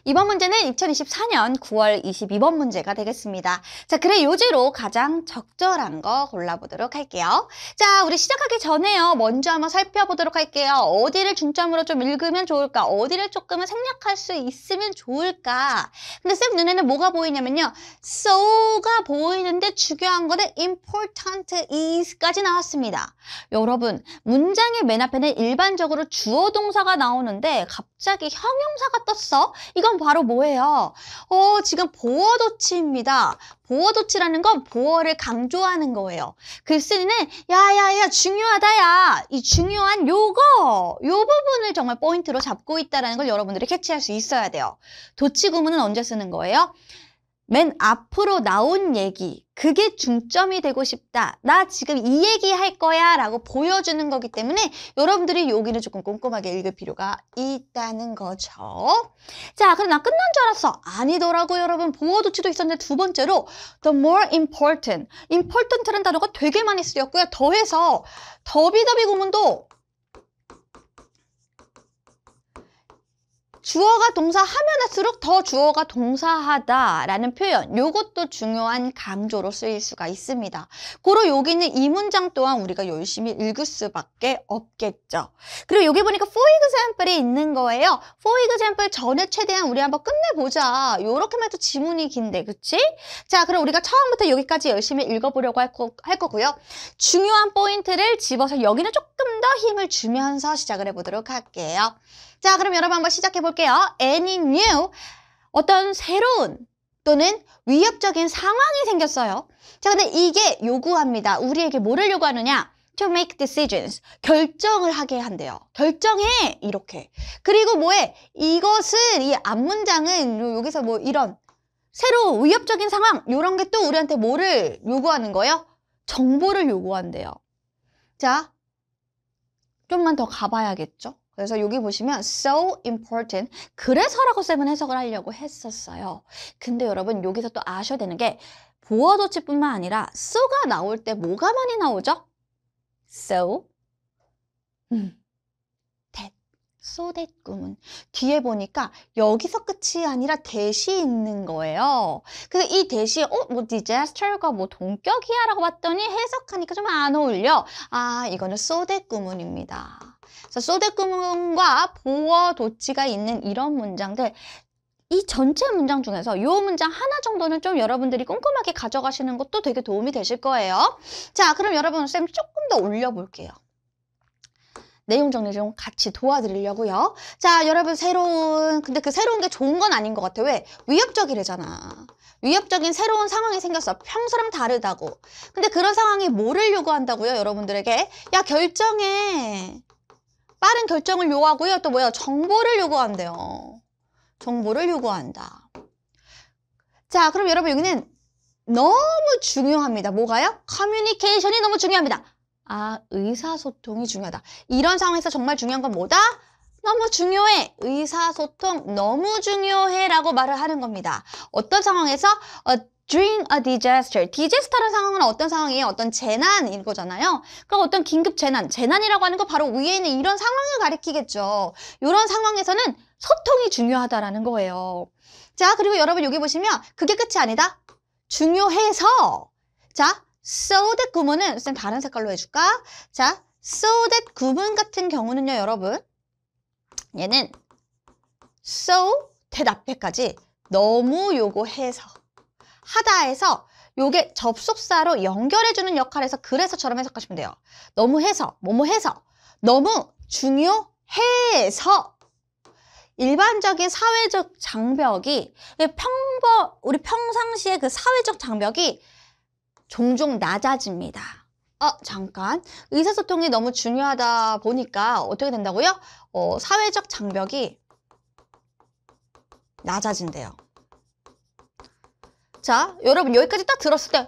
이번 문제는 2024년 9월 22번 문제가 되겠습니다. 자, 그래 요지로 가장 적절한 거 골라보도록 할게요. 자, 우리 시작하기 전에요. 먼저 한번 살펴보도록 할게요. 어디를 중점으로 좀 읽으면 좋을까? 어디를 조금은 생략할 수 있으면 좋을까? 근데 쌤 눈에는 뭐가 보이냐면요. so가 보이는데 중요한 거는 important is까지 나왔습니다. 여러분, 문장의 맨 앞에는 일반적으로 주어 동사가 나오는데 갑자기 형용사가 떴어? 이건 바로 뭐예요? 지금 보어도치입니다. 보어도치라는 건 보어를 강조하는 거예요. 글쓰기는 야야야 중요하다 야. 이 중요한 요 부분을 정말 포인트로 잡고 있다는 걸 여러분들이 캐치할 수 있어야 돼요. 도치 구문은 언제 쓰는 거예요? 맨 앞으로 나온 얘기, 그게 중점이 되고 싶다. 나 지금 이 얘기 할 거야 라고 보여주는 거기 때문에 여러분들이 여기는 조금 꼼꼼하게 읽을 필요가 있다는 거죠. 자, 그럼 나 끝난 줄 알았어. 아니더라고요, 여러분. 보어도치도 있었는데 두 번째로 the more important, important라는 단어가 되게 많이 쓰였고요. 더해서 더비더비 구문도 주어가 동사하면 할수록 더 주어가 동사하다라는 표현, 요것도 중요한 강조로 쓰일 수가 있습니다. 고로 여기는 이 문장 또한 우리가 열심히 읽을 수밖에 없겠죠. 그리고 여기 보니까 for example이 있는 거예요. for example 전에 최대한 우리 한번 끝내보자. 요렇게만 해도 지문이 긴데, 그치? 자, 그럼 우리가 처음부터 여기까지 열심히 읽어보려고 할 거고요. 중요한 포인트를 집어서 여기는 조금 더 힘을 주면서 시작을 해보도록 할게요. 자, 그럼 여러분 한번 시작해 볼게요. Any new, 어떤 새로운 또는 위협적인 상황이 생겼어요. 자, 근데 이게 요구합니다. 우리에게 뭐를 요구하느냐? To make decisions. 결정을 하게 한대요. 결정해! 이렇게. 그리고 뭐해? 이것은, 이 앞문장은 여기서 뭐 이런 새로운 위협적인 상황, 요런 게 또 우리한테 뭐를 요구하는 거예요? 정보를 요구한대요. 자, 좀만 더 가봐야겠죠? 그래서 여기 보시면 so important, 그래서라고 쌤은 해석을 하려고 했었어요. 근데 여러분 여기서 또 아셔야 되는 게 보어도치뿐만 아니라 so가 나올 때 뭐가 많이 나오죠? so, that, so that 구문. 뒤에 보니까 여기서 끝이 아니라 that이 있는 거예요. 그래서 이 that이 뭐 disaster가 뭐 동격이야 라고 봤더니 해석하니까 좀 안 어울려. 아, 이거는 so that 구문입니다. 그래서 so that 구문과 보어도치가 있는 이런 문장들, 이 전체 문장 중에서 이 문장 하나 정도는 좀 여러분들이 꼼꼼하게 가져가시는 것도 되게 도움이 되실 거예요. 자, 그럼 여러분 쌤 조금 더 올려볼게요. 내용 정리 좀 같이 도와드리려고요. 자, 여러분 근데 그 새로운 게 좋은 건 아닌 것 같아. 왜? 위협적이래잖아. 위협적인 새로운 상황이 생겼어. 평소랑 다르다고. 근데 그런 상황이 뭐를 요구한다고요? 여러분들에게? 야, 결정해. 빠른 결정을 요구하고요. 또 뭐야? 정보를 요구한대요. 정보를 요구한다. 자, 그럼 여러분 여기는 너무 중요합니다. 뭐가요? 커뮤니케이션이 너무 중요합니다. 아, 의사소통이 중요하다. 이런 상황에서 정말 중요한 건 뭐다? 너무 중요해. 의사소통 너무 중요해 라고 말을 하는 겁니다. 어떤 상황에서? During a disaster. disaster라는 상황은 어떤 상황이에요? 어떤 재난인 거잖아요. 그럼 어떤 긴급 재난이라고 하는 거 바로 위에 있는 이런 상황을 가리키겠죠. 이런 상황에서는 소통이 중요하다라는 거예요. 자, 그리고 여러분 여기 보시면 그게 끝이 아니다. 중요해서. 자, so that 구문은 쌤 다른 색깔로 해줄까? 자, so that 구문 같은 경우는요, 여러분. 얘는 so that 앞에까지 너무 요구해서. 하다에서 요게 접속사로 연결해주는 역할에서 그래서처럼 해석하시면 돼요. 너무 해서, 뭐뭐 해서, 너무 중요해서 일반적인 사회적 장벽이 우리 평상시에 그 사회적 장벽이 종종 낮아집니다. 잠깐. 의사소통이 너무 중요하다 보니까 어떻게 된다고요? 사회적 장벽이 낮아진대요. 자, 여러분 여기까지 딱 들었을 때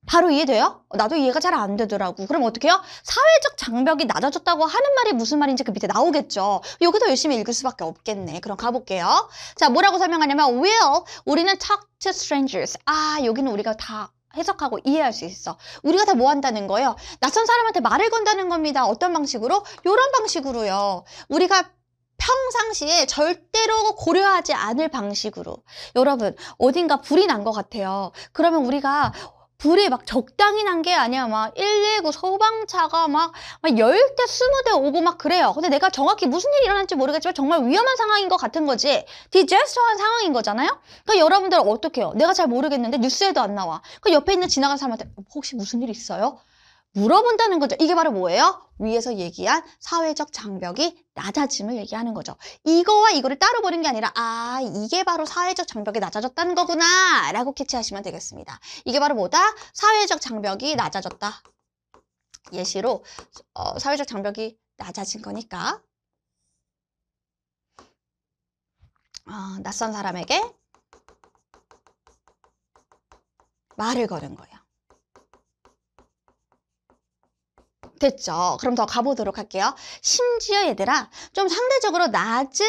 바로 이해돼요? 나도 이해가 잘 안 되더라고. 그럼 어떻게 해요? 사회적 장벽이 낮아졌다고 하는 말이 무슨 말인지 그 밑에 나오겠죠. 여기서 열심히 읽을 수밖에 없겠네. 그럼 가볼게요. 자, 뭐라고 설명하냐면 will, 우리는 talk to strangers. 아, 여기는 우리가 다 해석하고 이해할 수 있어. 우리가 다 뭐 한다는 거예요? 낯선 사람한테 말을 건다는 겁니다. 어떤 방식으로? 이런 방식으로요. 우리가 평상시에 절대로 고려하지 않을 방식으로. 여러분, 어딘가 불이 난 것 같아요. 그러면 우리가 불이 막 적당히 난 게 아니야. 막 119 소방차가 막 10대, 20대 오고 막 그래요. 근데 내가 정확히 무슨 일이 일어날지 모르겠지만 정말 위험한 상황인 것 같은 거지. 디제스터한 상황인 거잖아요. 그러니까 여러분들은 어떻게 해요? 내가 잘 모르겠는데 뉴스에도 안 나와. 그 옆에 있는 지나간 사람한테 혹시 무슨 일 있어요? 물어본다는 거죠. 이게 바로 뭐예요? 위에서 얘기한 사회적 장벽이 낮아짐을 얘기하는 거죠. 이거와 이거를 따로 보는 게 아니라 아, 이게 바로 사회적 장벽이 낮아졌다는 거구나 라고 캐치하시면 되겠습니다. 이게 바로 뭐다? 사회적 장벽이 낮아졌다. 예시로 사회적 장벽이 낮아진 거니까 낯선 사람에게 말을 거는 거예요. 됐죠? 그럼 더 가보도록 할게요. 심지어 얘들아 좀 상대적으로 낮은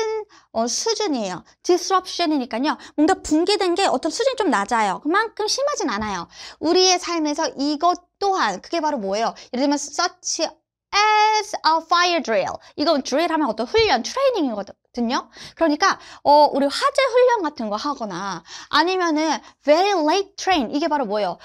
수준이에요. disruption이니까요. 뭔가 붕괴된 게 어떤 수준이 좀 낮아요. 그만큼 심하진 않아요. 우리의 삶에서 이것 또한 그게 바로 뭐예요? 예를 들면 such as a fire drill. 이건 drill 하면 어떤 훈련, 트레이닝이거든요. 그러니까 우리 화재 훈련 같은 거 하거나 아니면은 very late train. 이게 바로 뭐예요?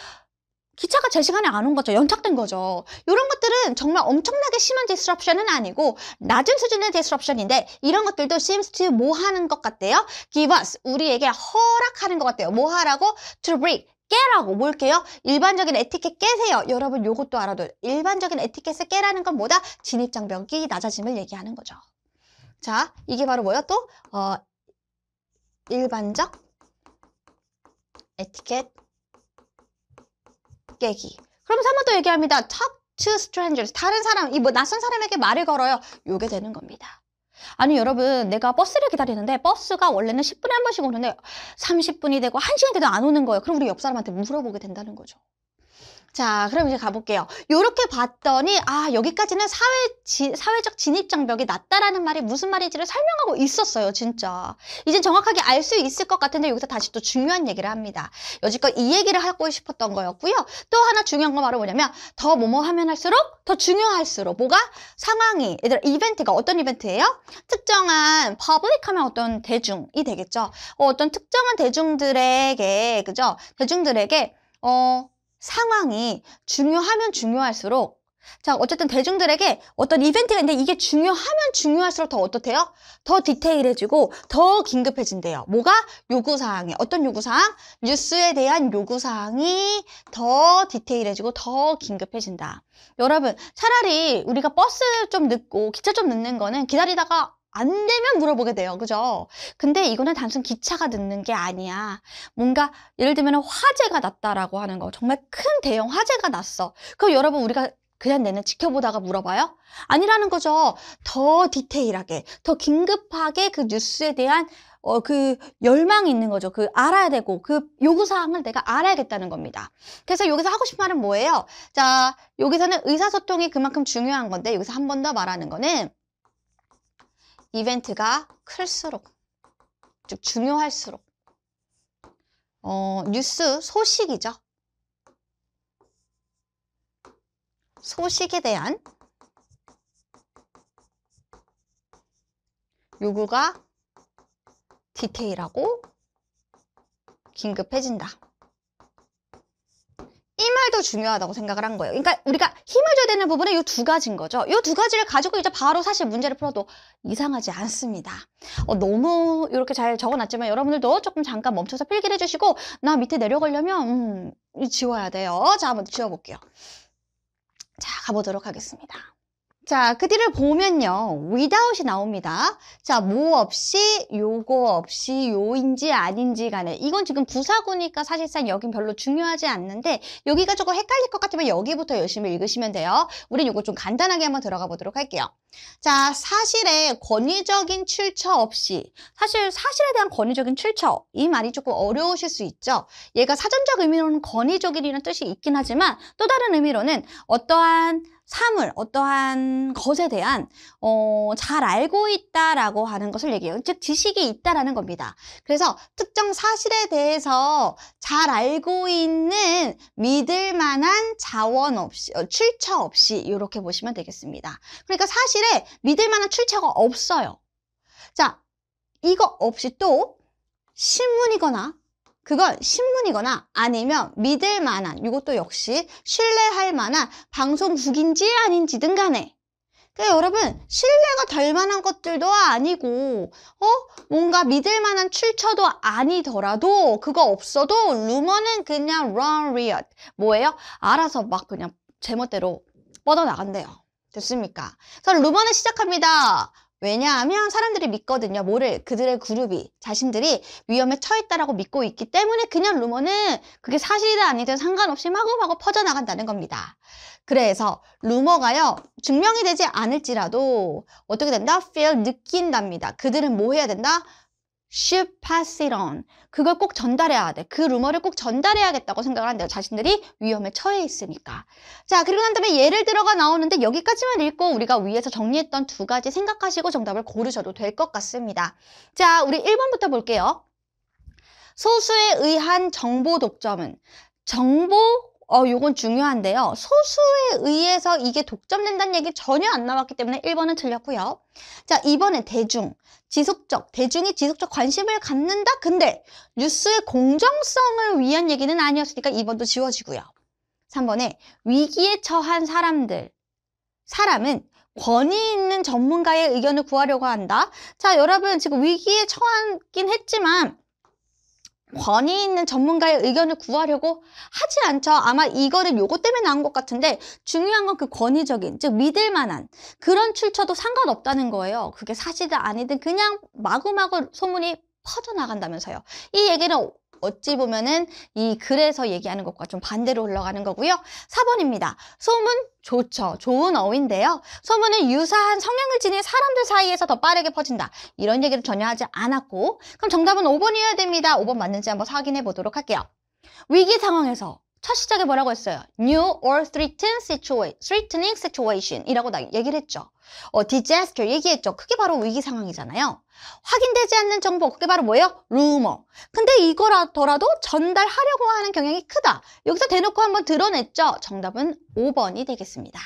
기차가 제 시간에 안 온 거죠. 연착된 거죠. 이런 것들은 정말 엄청나게 심한 disruption은 아니고 낮은 수준의 disruption인데 이런 것들도 seems to 뭐 하는 것 같대요? give us, 우리에게 허락하는 것 같대요. 뭐 하라고? to break, 깨라고. 뭘 깨요? 일반적인 에티켓 깨세요. 여러분 요것도 알아둬요. 일반적인 에티켓을 깨라는 건 뭐다? 진입장벽이 낮아짐을 얘기하는 거죠. 자, 이게 바로 뭐예요? 또 일반적 에티켓 깨기. 그러면서 한 번 더 얘기합니다. Talk to strangers. 다른 사람, 낯선 사람에게 말을 걸어요. 요게 되는 겁니다. 아니 여러분, 내가 버스를 기다리는데 버스가 원래는 10분에 한 번씩 오는데 30분이 되고 1시간이 돼도 안 오는 거예요. 그럼 우리 옆 사람한테 물어보게 된다는 거죠. 자, 그럼 이제 가볼게요. 요렇게 봤더니 여기까지는 사회적 진입장벽이 낮다라는 말이 무슨 말인지를 설명하고 있었어요. 진짜. 이젠 정확하게 알 수 있을 것 같은데 여기서 다시 또 중요한 얘기를 합니다. 여지껏 이 얘기를 하고 싶었던 거였고요. 또 하나 중요한 건 바로 뭐냐면 더 뭐뭐 하면 할수록 더 중요할수록 뭐가? 상황이, 얘들아 이벤트가 어떤 이벤트예요? 특정한 public 하면 어떤 대중이 되겠죠. 어떤 특정한 대중들에게, 그죠? 대중들에게 상황이 중요하면 중요할수록 자 어쨌든 대중들에게 어떤 이벤트가 있는데 이게 중요하면 중요할수록 더 어떻대요? 더 디테일해지고 더 긴급해진대요. 뭐가? 요구사항이. 어떤 요구사항? 뉴스에 대한 요구사항이 더 디테일해지고 더 긴급해진다. 여러분 차라리 우리가 버스 좀 늦고 기차 좀 늦는 거는 기다리다가 안 되면 물어보게 돼요. 그죠? 근데 이거는 단순 기차가 늦는 게 아니야. 뭔가 예를 들면 화재가 났다라고 하는 거. 정말 큰 대형 화재가 났어. 그럼 여러분 우리가 그냥 내내 지켜보다가 물어봐요? 아니라는 거죠. 더 디테일하게, 더 긴급하게 그 뉴스에 대한 그 열망이 있는 거죠. 그 알아야 되고 그 요구사항을 내가 알아야겠다는 겁니다. 그래서 여기서 하고 싶은 말은 뭐예요? 자, 여기서는 의사소통이 그만큼 중요한 건데 여기서 한 번 더 말하는 거는 이벤트가 클수록, 즉 중요할수록 뉴스 소식이죠. 소식에 대한 요구가 디테일하고 긴급해진다. 이 말도 중요하다고 생각을 한 거예요. 그러니까 우리가 힘을 줘야 되는 부분은 이 두 가지인 거죠. 이 두 가지를 가지고 이제 바로 사실 문제를 풀어도 이상하지 않습니다. 너무 이렇게 잘 적어놨지만 여러분들도 조금 잠깐 멈춰서 필기를 해주시고 나 밑에 내려가려면 지워야 돼요. 자, 한번 지워볼게요. 자, 가보도록 하겠습니다. 자, 그 뒤를 보면요. without이 나옵니다. 자, 뭐 없이, 요거 없이, 요인지 아닌지 간에. 이건 지금 부사구니까 사실상 여긴 별로 중요하지 않는데 여기가 조금 헷갈릴 것 같으면 여기부터 열심히 읽으시면 돼요. 우린 요거 좀 간단하게 한번 들어가 보도록 할게요. 자, 사실에 권위적인 출처 없이. 사실에 대한 권위적인 출처. 이 말이 조금 어려우실 수 있죠. 얘가 사전적 의미로는 권위적이라는 뜻이 있긴 하지만 또 다른 의미로는 어떠한 사물, 어떠한 것에 대한 잘 알고 있다라고 하는 것을 얘기해요. 즉 지식이 있다라는 겁니다. 그래서 특정 사실에 대해서 잘 알고 있는 믿을 만한 자원 없이, 출처 없이 이렇게 보시면 되겠습니다. 그러니까 사실에 믿을 만한 출처가 없어요. 자, 이거 없이 또 신문이거나 그건 신문이거나 아니면 믿을 만한 이것도 역시 신뢰할 만한 방송국인지 아닌지든 간에 그러니까 여러분 신뢰가 될 만한 것들도 아니고 뭔가 믿을 만한 출처도 아니더라도 그거 없어도 루머는 그냥 run riot 뭐예요? 알아서 막 그냥 제멋대로 뻗어나간대요. 됐습니까? 그래서 루머는 시작합니다. 왜냐하면 사람들이 믿거든요. 뭐를? 그들의 그룹이 자신들이 위험에 처했다라고 믿고 있기 때문에 그냥 루머는 그게 사실이든 아니든 상관없이 마구마구 퍼져나간다는 겁니다. 그래서 루머가요. 증명이 되지 않을지라도 어떻게 된다? feel 느낀답니다. 그들은 뭐 해야 된다? should pass it on. 그걸 꼭 전달해야 돼. 그 루머를 꼭 전달해야겠다고 생각을 한대요. 자신들이 위험에 처해 있으니까. 자, 그리고 난 다음에 예를 들어가 나오는데 여기까지만 읽고 우리가 위에서 정리했던 두 가지 생각하시고 정답을 고르셔도 될 것 같습니다. 자, 우리 1번부터 볼게요. 소수에 의한 정보 독점은 요건 중요한데요. 소수에 의해서 이게 독점된다는 얘기 전혀 안 나왔기 때문에 1번은 틀렸고요. 자, 2번은 대중이 지속적 관심을 갖는다? 근데 뉴스의 공정성을 위한 얘기는 아니었으니까 2번도 지워지고요. 3번에 위기에 처한 사람은 권위 있는 전문가의 의견을 구하려고 한다. 자, 여러분 지금 위기에 처하긴 했지만 권위 있는 전문가의 의견을 구하려고 하지 않죠. 아마 이거는 요거 때문에 나온 것 같은데 중요한 건 그 권위적인, 즉 믿을 만한 그런 출처도 상관없다는 거예요. 그게 사실이든 아니든 그냥 마구마구 소문이 퍼져나간다면서요. 이 얘기는 어찌 보면은 이 글에서 얘기하는 것과 좀 반대로 흘러가는 거고요. 4번입니다. 소문 좋죠. 좋은 어휘인데요. 소문은 유사한 성향을 지닌 사람들 사이에서 더 빠르게 퍼진다. 이런 얘기를 전혀 하지 않았고 그럼 정답은 5번이어야 됩니다. 5번 맞는지 한번 확인해 보도록 할게요. 위기 상황에서 첫 시작에 뭐라고 했어요? New or threatening situation 이라고 얘기를 했죠. disaster 얘기했죠. 그게 바로 위기 상황이잖아요. 확인되지 않는 정보, 그게 바로 뭐예요? 루머. 근데 이거라더라도 전달하려고 하는 경향이 크다. 여기서 대놓고 한번 드러냈죠. 정답은 5번이 되겠습니다.